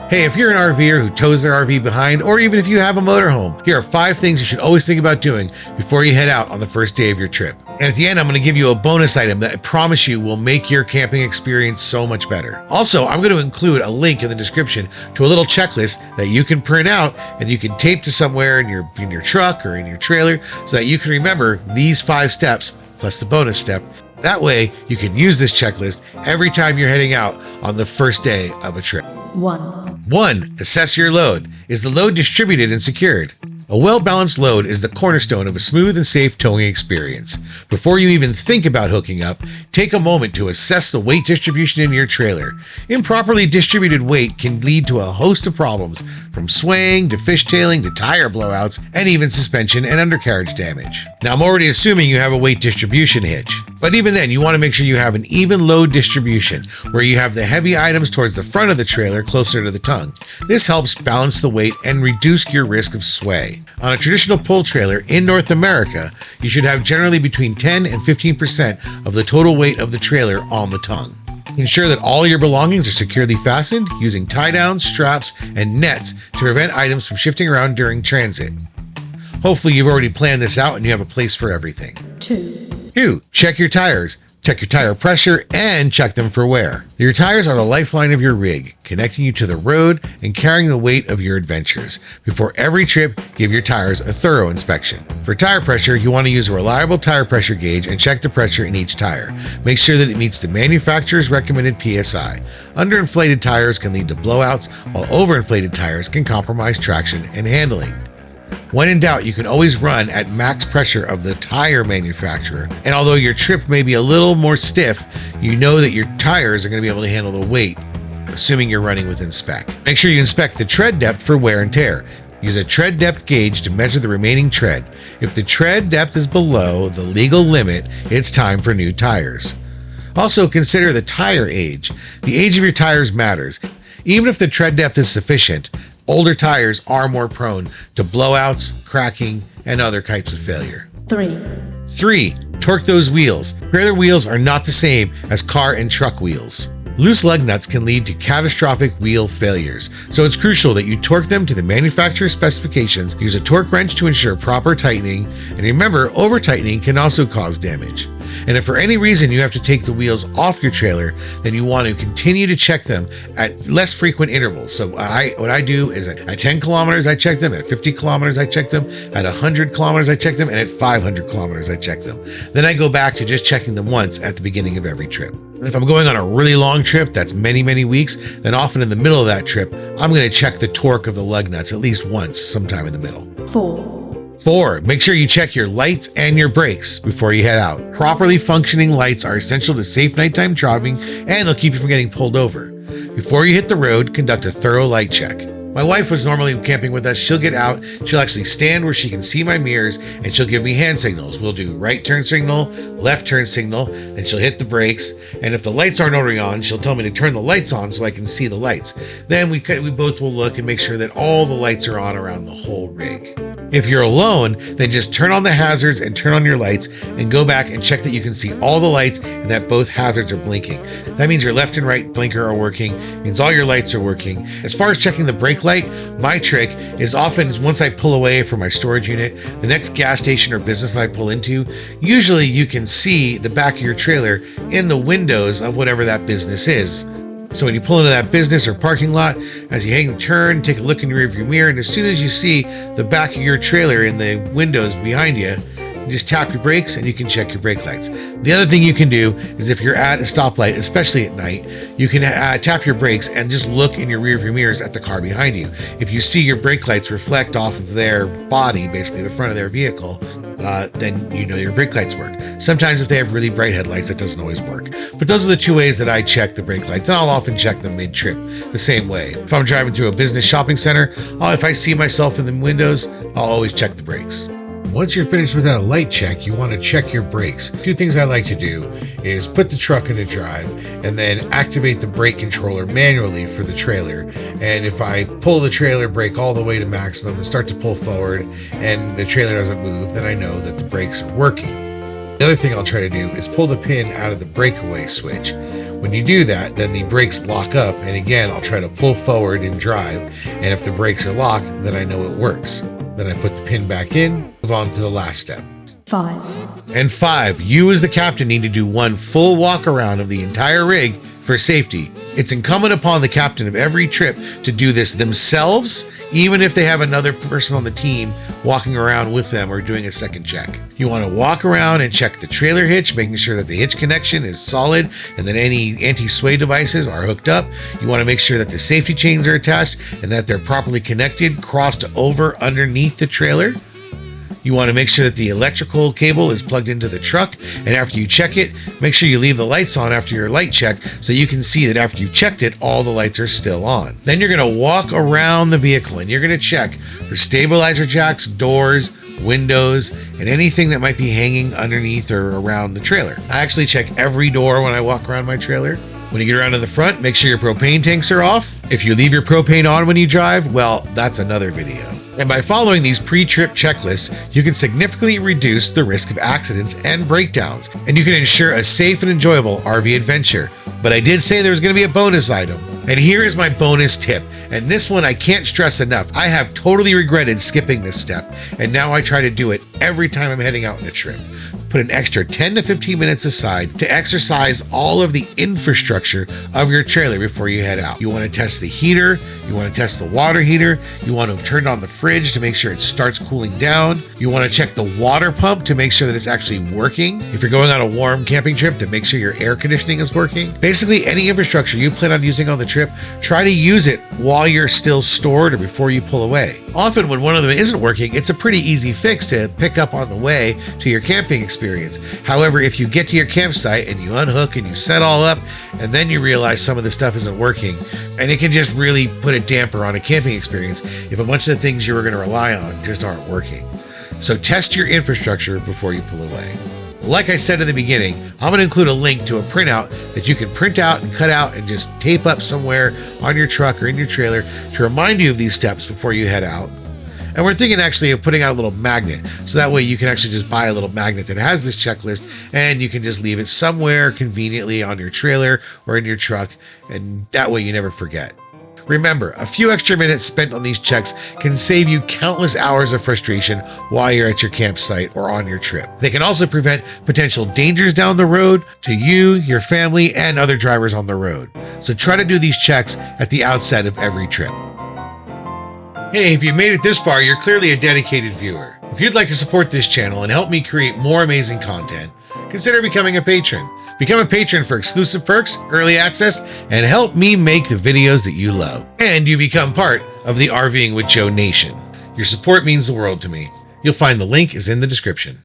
Hey, if you're an RVer who tows their RV behind, or even if you have a motorhome, here are 5 things you should always think about doing before you head out on the first day of your trip. And at the end, I'm going to give you a bonus item that I promise you will make your camping experience so much better. Also, I'm going to include a link in the description to a little checklist that you can print out and you can tape to somewhere in your truck or in your trailer so that you can remember these 5 steps plus the bonus step. That way, you can use this checklist every time you're heading out on the first day of a trip. 1. Assess your load. Is the load distributed and secured? A well-balanced load is the cornerstone of a smooth and safe towing experience. Before you even think about hooking up, take a moment to assess the weight distribution in your trailer. Improperly distributed weight can lead to a host of problems, from swaying to fishtailing to tire blowouts and even suspension and undercarriage damage. Now, I'm already assuming you have a weight distribution hitch, but even then, you want to make sure you have an even load distribution where you have the heavy items towards the front of the trailer closer to the tongue. This helps balance the weight and reduce your risk of sway. On a traditional pull trailer in North America, you should have generally between 10 and 15% of the total weight of the trailer on the tongue. Ensure that all your belongings are securely fastened using tie-downs, straps, and nets to prevent items from shifting around during transit. Hopefully you've already planned this out and you have a place for everything. 2. Check your tires. Check your tire pressure and check them for wear. Your tires are the lifeline of your rig, connecting you to the road and carrying the weight of your adventures. Before every trip, give your tires a thorough inspection. For tire pressure, you want to use a reliable tire pressure gauge and check the pressure in each tire. Make sure that it meets the manufacturer's recommended PSI. Underinflated tires can lead to blowouts, while overinflated tires can compromise traction and handling. When in doubt, you can always run at max pressure of the tire manufacturer, and although your trip may be a little more stiff, you know that your tires are going to be able to handle the weight, assuming you're running within spec. Make sure you inspect the tread depth for wear and tear. Use a tread depth gauge to measure the remaining tread. If the tread depth is below the legal limit, it's time for new tires. Also, consider the tire age. The age of your tires matters. Even if the tread depth is sufficient, older tires are more prone to blowouts, cracking, and other types of failure. 3. Torque those wheels. Trailer wheels are not the same as car and truck wheels. Loose lug nuts can lead to catastrophic wheel failures, so it's crucial that you torque them to the manufacturer's specifications. Use a torque wrench to ensure proper tightening, and remember, over-tightening can also cause damage. And if for any reason you have to take the wheels off your trailer, then you want to continue to check them at less frequent intervals. So what I do is at 10 kilometers, I check them. At 50 kilometers, I check them. At 100 kilometers, I check them. And at 500 kilometers, I check them. Then I go back to just checking them once at the beginning of every trip. And if I'm going on a really long trip, that's many, many weeks, then often in the middle of that trip, I'm going to check the torque of the lug nuts at least once, sometime in the middle. 4. Make sure you check your lights and your brakes before you head out. Properly functioning lights are essential to safe nighttime driving, and they'll keep you from getting pulled over. Before you hit the road, conduct a thorough light check. My wife was normally camping with us. She'll get out, she'll actually stand where she can see my mirrors, and she'll give me hand signals. We'll do right turn signal, left turn signal, and she'll hit the brakes. And if the lights aren't already on, she'll tell me to turn the lights on so I can see the lights. Then we both will look and make sure that all the lights are on around the whole rig. If you're alone, then just turn on the hazards and turn on your lights and go back and check that you can see all the lights and that both hazards are blinking. That means your left and right blinker are working, means all your lights are working. As far as checking the brake light, my trick is often once I pull away from my storage unit, the next gas station or business that I pull into, usually you can see the back of your trailer in the windows of whatever that business is. So when you pull into that business or parking lot, as you hang the turn, take a look in your rearview mirror, and as soon as you see the back of your trailer in the windows behind you, you just tap your brakes and you can check your brake lights. The other thing you can do is if you're at a stoplight, especially at night, you can tap your brakes and just look in your rearview mirrors at the car behind you. If you see your brake lights reflect off of their body, basically the front of their vehicle, then you know your brake lights work. Sometimes if they have really bright headlights, that doesn't always work. But those are the 2 ways that I check the brake lights, and I'll often check them mid-trip the same way. If I'm driving through a business shopping center, if I see myself in the windows, I'll always check the brakes. Once you're finished with that light check, you want to check your brakes. 2 things I like to do is put the truck into drive and then activate the brake controller manually for the trailer. And if I pull the trailer brake all the way to maximum and start to pull forward and the trailer doesn't move, then I know that the brakes are working. The other thing I'll try to do is pull the pin out of the breakaway switch. When you do that, then the brakes lock up, and again, I'll try to pull forward and drive, and if the brakes are locked, then I know it works. Then I put the pin back in, move on to the last step. 5. And 5, you as the captain need to do one full walk around of the entire rig for safety. It's incumbent upon the captain of every trip to do this themselves, even if they have another person on the team walking around with them or doing a second check. You want to walk around and check the trailer hitch, making sure that the hitch connection is solid and that any anti-sway devices are hooked up. You want to make sure that the safety chains are attached and that they're properly connected, crossed over underneath the trailer. You want to make sure that the electrical cable is plugged into the truck, and after you check it, make sure you leave the lights on after your light check so you can see that after you've checked it, all the lights are still on. Then you're going to walk around the vehicle and you're going to check for stabilizer jacks, doors, windows, and anything that might be hanging underneath or around the trailer. I actually check every door when I walk around my trailer. When you get around to the front, make sure your propane tanks are off. If you leave your propane on when you drive, well, that's another video. And by following these pre-trip checklists, you can significantly reduce the risk of accidents and breakdowns, and you can ensure a safe and enjoyable RV adventure. But I did say there was going to be a bonus item. And here is my bonus tip. And this one I can't stress enough. I have totally regretted skipping this step, and now I try to do it every time I'm heading out on a trip. Put an extra 10 to 15 minutes aside to exercise all of the infrastructure of your trailer before you head out. You want to test the heater, you want to test the water heater, you want to turn on the fridge to make sure it starts cooling down, you want to check the water pump to make sure that it's actually working. If you're going on a warm camping trip, then make sure your air conditioning is working. Basically, any infrastructure you plan on using on the trip, try to use it while you're still stored or before you pull away. Often when one of them isn't working, it's a pretty easy fix to pick up on the way to your camping experience. However, if you get to your campsite and you unhook and you set all up, and then you realize some of the stuff isn't working, and it can just really put a damper on a camping experience if a bunch of the things you were going to rely on just aren't working. So test your infrastructure before you pull away. Like I said in the beginning, I'm going to include a link to a printout that you can print out and cut out and just tape up somewhere on your truck or in your trailer to remind you of these steps before you head out. And we're thinking actually of putting out a little magnet, so that way you can actually just buy a little magnet that has this checklist, and you can just leave it somewhere conveniently on your trailer or in your truck, and that way you never forget. Remember, a few extra minutes spent on these checks can save you countless hours of frustration while you're at your campsite or on your trip. They can also prevent potential dangers down the road to you, your family, and other drivers on the road. So try to do these checks at the outset of every trip. Hey, if you made it this far, you're clearly a dedicated viewer. If you'd like to support this channel and help me create more amazing content, consider becoming a patron. Become a patron for exclusive perks, early access, and help me make the videos that you love. And you become part of the RVing with Joe Nation. Your support means the world to me. You'll find the link is in the description.